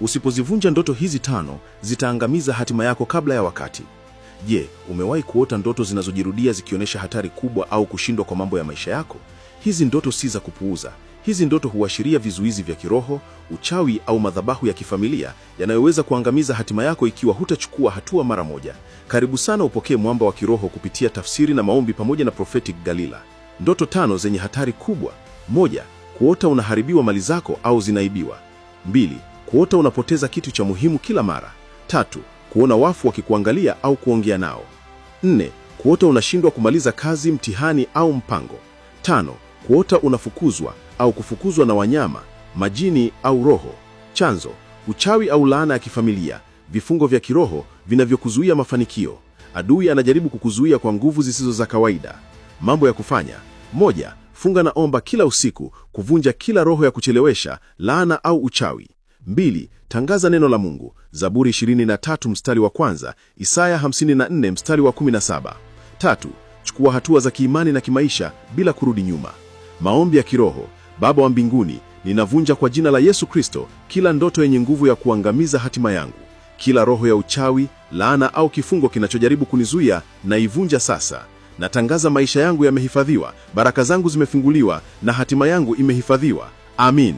Usipozivunja ndoto hizi 5, zitaangamiza hatima yako kabla ya wakati. Je, umewahi kuota ndoto zinazojirudia zikionyesha hatari kubwa au kushindwa kwa mambo ya maisha yako? Hizi ndoto si za kupuuza. Hizi ndoto huashiria vizuizi vya kiroho, uchawi au madhabahu ya kifamilia yanayoweza kuangamiza hatima yako ikiwa hutachukua hatua mara moja. Karibu sana upokee mwamba wa kiroho kupitia tafsiri na maombi pamoja na Prophetic Galila. Ndoto 5 zenye hatari kubwa. 1. Kuota unaharibiwa mali zako au zinaibiwa. 2. Kuota unapoteza kitu cha muhimu kila mara. 3. Kuona wafu wakikuangalia au kuongea nao. 4. Kuota unashindwa kumaliza kazi, mtihani au mpango. 5. Kuota unafukuzwa au kufukuzwa na wanyama, majini au roho. Chanzo: uchawi au laana ya kifamilia, vifungo vya kiroho vinavyokuzuia mafanikio. Adui anajaribu kukuzuia kwa nguvu zisizo za kawaida. Mambo ya kufanya: 1. Funga na omba kila usiku kuvunja kila roho ya kuchelewesha, laana au uchawi. 2. Tangaza neno la Mungu, Zaburi 23 mstari wa 1, Isaya 54 mstari wa 17. 3. Chukua hatua za kiimani na kimaisha bila kurudi nyuma. Maombi ya kiroho: Baba wa mbinguni, ninavunja kwa jina la Yesu Kristo kila ndoto yenye nguvu ya kuangamiza hatima yangu. Kila roho ya uchawi, laana au kifungo kinachojaribu kunizuia, naivunja sasa. Natangaza maisha yangu yamehifadhiwa, baraka zangu zimefunguliwa na hatima yangu imehifadhiwa. Amin.